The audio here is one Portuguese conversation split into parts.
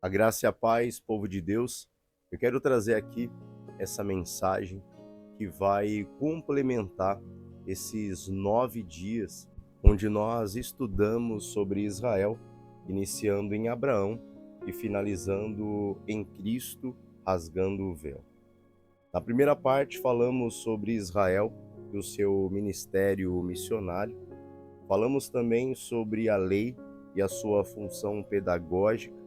A graça e a paz, povo de Deus. Eu quero trazer aqui essa mensagem que vai complementar esses 9 dias onde nós estudamos sobre Israel, iniciando em Abraão e finalizando em Cristo, rasgando o véu. Na primeira parte falamos sobre Israel e o seu ministério missionário. Falamos também sobre a lei e a sua função pedagógica.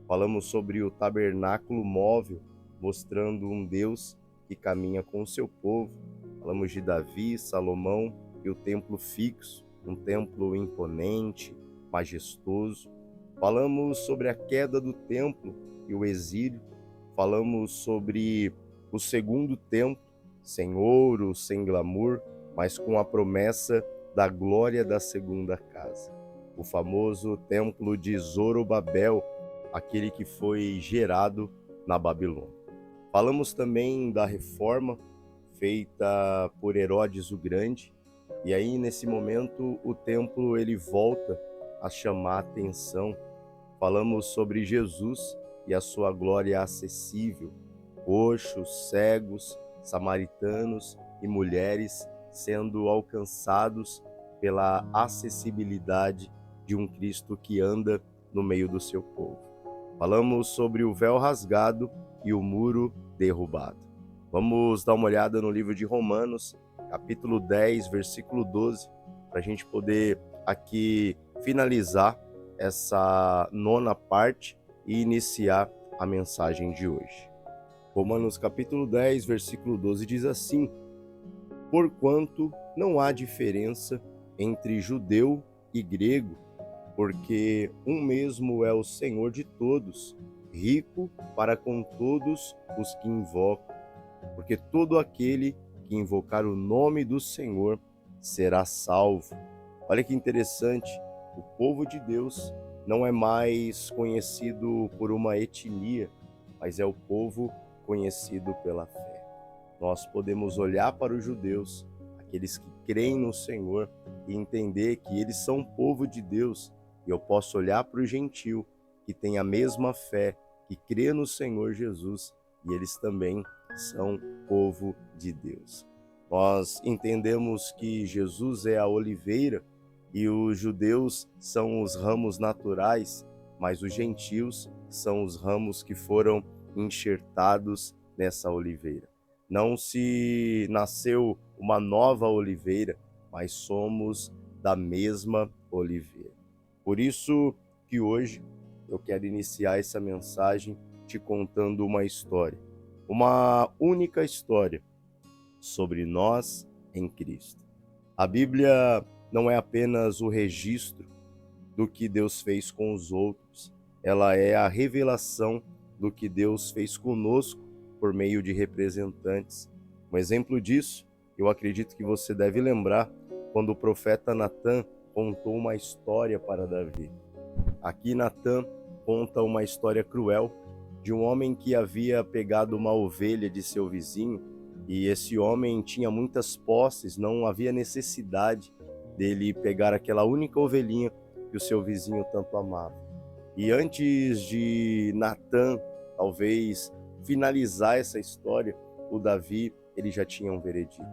Falamos sobre o tabernáculo móvel, mostrando um Deus que caminha com o seu povo. Falamos de Davi, Salomão e o templo fixo, um templo imponente, majestoso. Falamos sobre a queda do templo e o exílio. Falamos sobre o segundo templo, sem ouro, sem glamour, mas com a promessa da glória da segunda casa. O famoso templo de Zorobabel, aquele que foi gerado na Babilônia. Falamos também da reforma feita por Herodes o Grande, e aí nesse momento o templo ele volta a chamar a atenção. Falamos sobre Jesus e a sua glória acessível, coxos, cegos, samaritanos e mulheres sendo alcançados pela acessibilidade de um Cristo que anda no meio do seu povo. Falamos sobre o véu rasgado e o muro derrubado. Vamos dar uma olhada no livro de Romanos, capítulo 10, versículo 12, para a gente poder aqui finalizar essa nona parte e iniciar a mensagem de hoje. Romanos capítulo 10, versículo 12 diz assim: porquanto não há diferença entre judeu e grego, porque um mesmo é o Senhor de todos, rico para com todos os que invocam, porque todo aquele que invocar o nome do Senhor será salvo. Olha que interessante, o povo de Deus não é mais conhecido por uma etnia, mas é o povo conhecido pela fé. Nós podemos olhar para os judeus, aqueles que creem no Senhor, e entender que eles são povo de Deus. E eu posso olhar para o gentil, que tem a mesma fé, que crê no Senhor Jesus, e eles também são povo de Deus. Nós entendemos que Jesus é a oliveira e os judeus são os ramos naturais, mas os gentios são os ramos que foram enxertados nessa oliveira. Não se nasceu uma nova oliveira, mas somos da mesma oliveira. Por isso que hoje eu quero iniciar essa mensagem te contando uma história, uma única história sobre nós em Cristo. A Bíblia não é apenas o registro do que Deus fez com os outros, ela é a revelação do que Deus fez conosco por meio de representantes. Um exemplo disso, eu acredito que você deve lembrar quando o profeta Natã contou uma história para Davi. Aqui Natã conta uma história cruel de um homem que havia pegado uma ovelha de seu vizinho, e esse homem tinha muitas posses, não havia necessidade dele pegar aquela única ovelhinha que o seu vizinho tanto amava. E antes de Natã, talvez, finalizar essa história, o Davi, ele já tinha um veredito.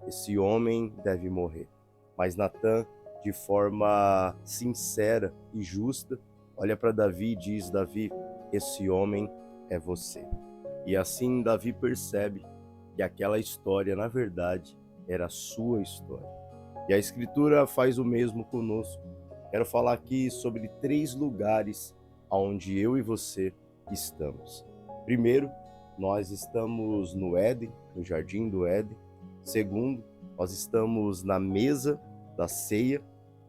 Esse homem deve morrer. Mas Natã, de forma sincera e justa, olha para Davi e diz: Davi, esse homem é você. E assim Davi percebe que aquela história, na verdade, era a sua história. E a Escritura faz o mesmo conosco. Quero falar aqui sobre 3 lugares onde eu e você estamos. Primeiro, nós estamos no Éden, no Jardim do Éden. Segundo, nós estamos na mesa da ceia.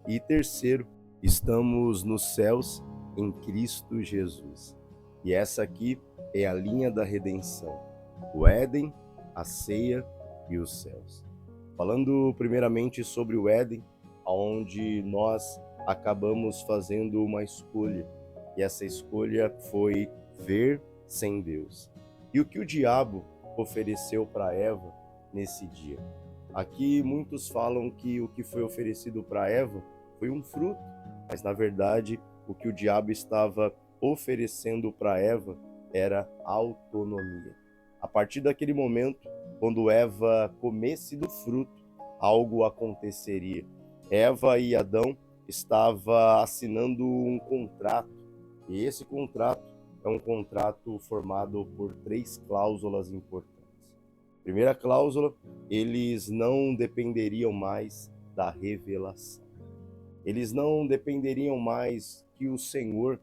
E terceiro, estamos nos céus em Cristo Jesus. E essa aqui é a linha da redenção: o Éden, a ceia e os céus. Falando primeiramente sobre o Éden, onde nós acabamos fazendo uma escolha, e essa escolha foi ver sem Deus. E o que o diabo ofereceu para Eva nesse dia? Aqui muitos falam que o que foi oferecido para Eva foi um fruto, mas na verdade o que o diabo estava oferecendo para Eva era autonomia. A partir daquele momento, quando Eva comesse do fruto, algo aconteceria. Eva e Adão estavam assinando um contrato, e esse contrato é um contrato formado por 3 cláusulas importantes. Primeira cláusula, eles não dependeriam mais da revelação. Eles não dependeriam mais que o Senhor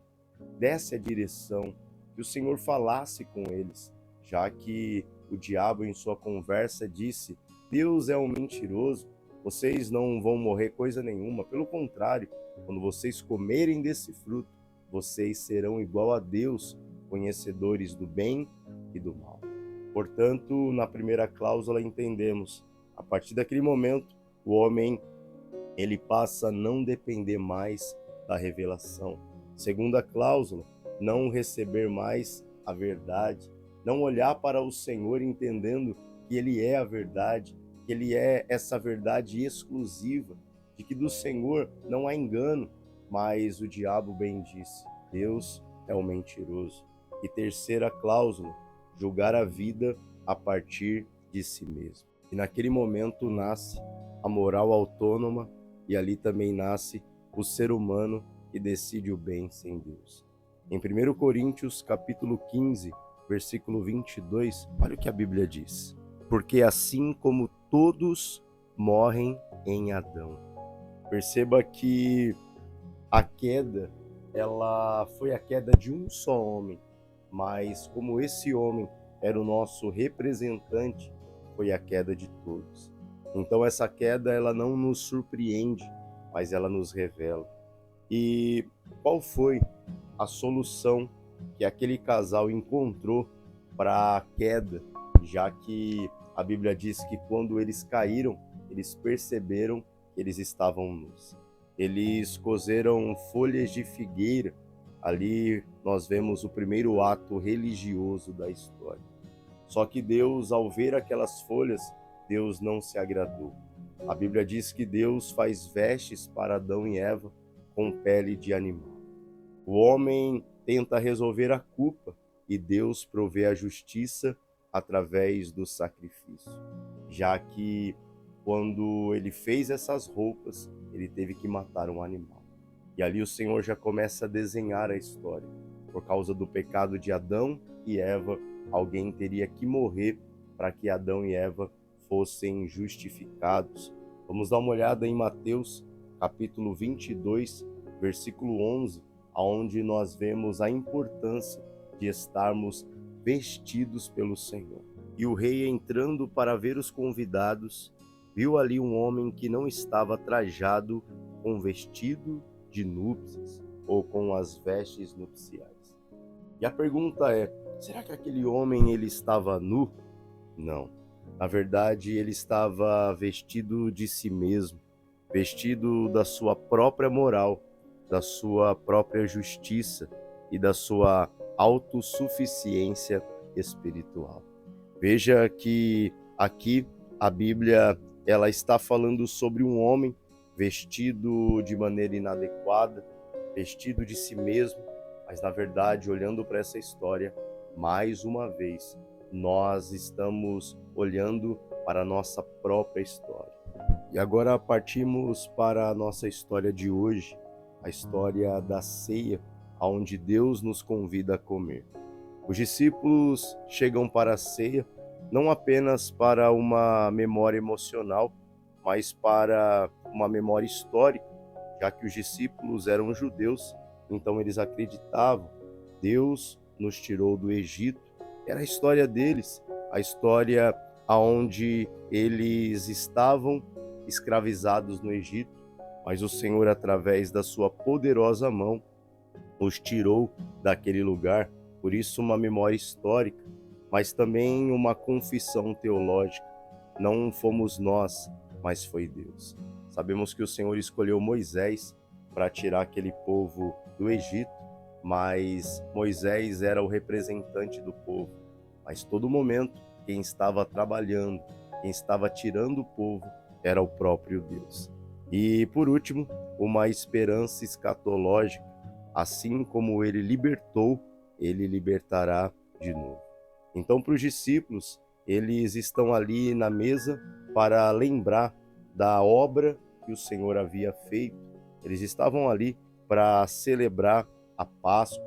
desse a direção, que o Senhor falasse com eles, já que o diabo em sua conversa disse: Deus é um mentiroso, vocês não vão morrer coisa nenhuma, pelo contrário, quando vocês comerem desse fruto, vocês serão igual a Deus, conhecedores do bem e do mal. Portanto, na primeira cláusula entendemos, a partir daquele momento, o homem ele passa a não depender mais da revelação. Segunda cláusula, não receber mais a verdade, não olhar para o Senhor entendendo que Ele é a verdade, que Ele é essa verdade exclusiva, de que do Senhor não há engano, mas o diabo bem disse, Deus é o mentiroso. E terceira cláusula, julgar a vida a partir de si mesmo. E naquele momento nasce a moral autônoma e ali também nasce o ser humano que decide o bem sem Deus. Em 1 Coríntios, capítulo 15, versículo 22, olha o que a Bíblia diz. Porque assim como todos morrem em Adão. Perceba que a queda, ela foi a queda de um só homem, mas como esse homem era o nosso representante, foi a queda de todos. Então essa queda, ela não nos surpreende, mas ela nos revela. E qual foi a solução que aquele casal encontrou para a queda, já que a Bíblia diz que quando eles caíram, eles perceberam que eles estavam nus. Eles coseram folhas de figueira. Ali nós vemos o primeiro ato religioso da história. Só que Deus, ao ver aquelas folhas, Deus não se agradou. A Bíblia diz que Deus faz vestes para Adão e Eva com pele de animal. O homem tenta resolver a culpa e Deus provê a justiça através do sacrifício, já que quando ele fez essas roupas, ele teve que matar um animal. E ali o Senhor já começa a desenhar a história. Por causa do pecado de Adão e Eva, alguém teria que morrer para que Adão e Eva fossem justificados. Vamos dar uma olhada em Mateus, capítulo 22, versículo 11, onde nós vemos a importância de estarmos vestidos pelo Senhor. E o rei, entrando para ver os convidados, viu ali um homem que não estava trajado com vestido de núpcias ou com as vestes nupciais. E a pergunta é, será que aquele homem ele estava nu? Não. Na verdade, ele estava vestido de si mesmo, vestido da sua própria moral, da sua própria justiça e da sua autossuficiência espiritual. Veja que aqui a Bíblia ela está falando sobre um homem vestido de maneira inadequada, vestido de si mesmo, mas na verdade, olhando para essa história, mais uma vez, nós estamos olhando para a nossa própria história. E agora partimos para a nossa história de hoje, a história da ceia, onde Deus nos convida a comer. Os discípulos chegam para a ceia não apenas para uma memória emocional, mas para uma memória histórica, já que os discípulos eram judeus, então eles acreditavam, Deus nos tirou do Egito, era a história deles, a história onde eles estavam escravizados no Egito, mas o Senhor, através da sua poderosa mão, os tirou daquele lugar, por isso uma memória histórica, mas também uma confissão teológica. Não fomos nós, mas foi Deus. Sabemos que o Senhor escolheu Moisés para tirar aquele povo do Egito, mas Moisés era o representante do povo. Mas todo momento, quem estava trabalhando, quem estava tirando o povo, era o próprio Deus. E por último, uma esperança escatológica, assim como ele libertou, ele libertará de novo. Então, para os discípulos, eles estão ali na mesa para lembrar da obra que o Senhor havia feito. Eles estavam ali para celebrar a Páscoa,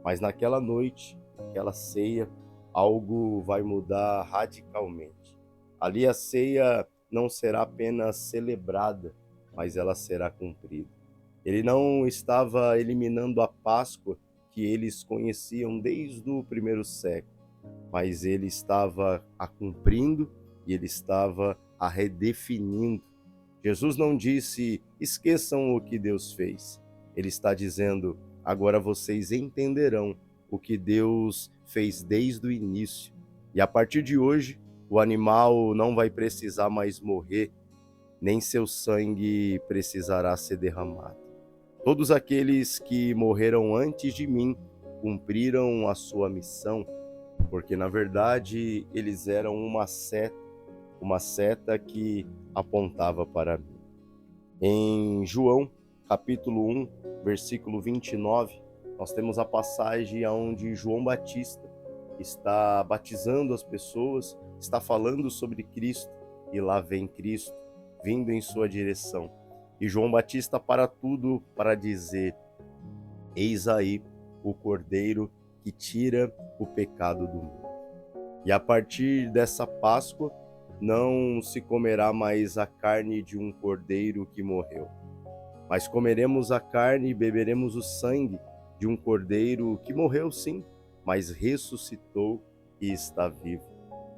mas naquela noite, naquela ceia, algo vai mudar radicalmente. Ali a ceia não será apenas celebrada, mas ela será cumprida. Ele não estava eliminando a Páscoa que eles conheciam desde o primeiro século, mas ele estava a cumprindo e ele estava a redefinindo. Jesus não disse, esqueçam o que Deus fez. Ele está dizendo, agora vocês entenderão o que Deus fez desde o início. E a partir de hoje, o animal não vai precisar mais morrer, nem seu sangue precisará ser derramado. Todos aqueles que morreram antes de mim cumpriram a sua missão, porque na verdade eles eram uma seta que apontava para mim. Em João, capítulo 1, versículo 29, nós temos a passagem onde João Batista está batizando as pessoas, está falando sobre Cristo, e lá vem Cristo, vindo em sua direção. E João Batista para tudo para dizer, eis aí o Cordeiro que tira o pecado do mundo. E a partir dessa Páscoa, não se comerá mais a carne de um cordeiro que morreu, mas comeremos a carne e beberemos o sangue de um cordeiro que morreu sim, mas ressuscitou e está vivo.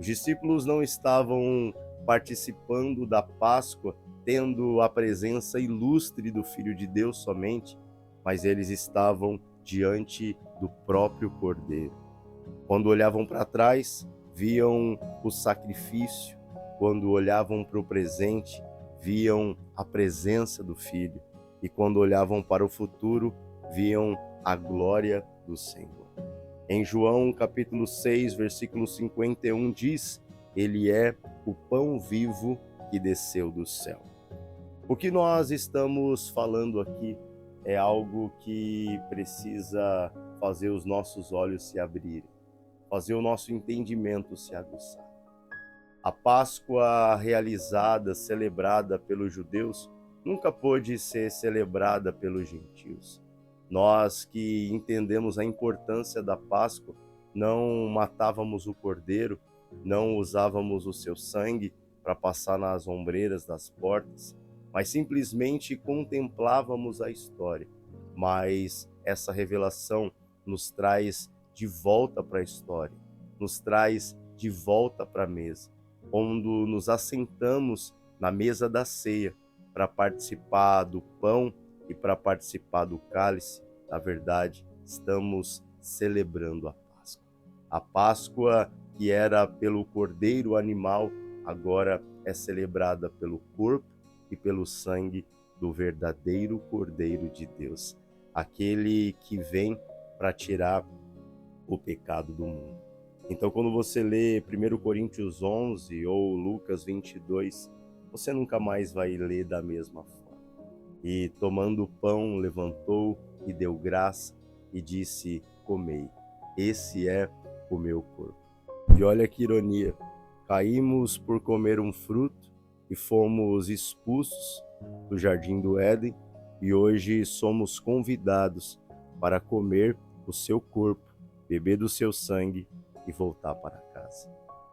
Os discípulos não estavam participando da Páscoa, tendo a presença ilustre do Filho de Deus somente, mas eles estavam diante do próprio Cordeiro. Quando olhavam para trás, viam o sacrifício. Quando olhavam para o presente, viam a presença do Filho. E quando olhavam para o futuro, viam a glória do Senhor. Em João capítulo 6, versículo 51 diz, ele é o pão vivo que desceu do céu. O que nós estamos falando aqui é algo que precisa fazer os nossos olhos se abrirem, fazer o nosso entendimento se aguçar. A Páscoa realizada, celebrada pelos judeus, nunca pôde ser celebrada pelos gentios. Nós que entendemos a importância da Páscoa, não matávamos o cordeiro, não usávamos o seu sangue para passar nas ombreiras das portas, mas simplesmente contemplávamos a história. Mas essa revelação nos traz de volta para a história, nos traz de volta para a mesa, onde nos assentamos na mesa da ceia para participar do pão e para participar do cálice. Na verdade, estamos celebrando a Páscoa. A Páscoa que era pelo cordeiro animal, agora é celebrada pelo corpo e pelo sangue do verdadeiro Cordeiro de Deus, aquele que vem para tirar o pecado do mundo. Então, quando você lê 1 Coríntios 11 ou Lucas 22, você nunca mais vai ler da mesma forma. E tomando o pão, levantou e deu graça e disse, comei, esse é o meu corpo. E olha que ironia, caímos por comer um fruto e fomos expulsos do jardim do Éden e hoje somos convidados para comer o seu corpo, beber do seu sangue e voltar para casa.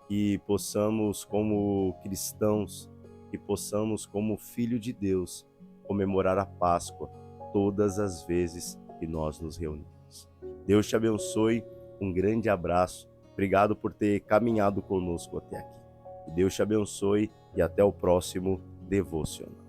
Que possamos, como cristãos, que possamos, como filho de Deus, comemorar a Páscoa todas as vezes que nós nos reunimos. Deus te abençoe, um grande abraço, obrigado por ter caminhado conosco até aqui. Que Deus te abençoe e até o próximo devocional.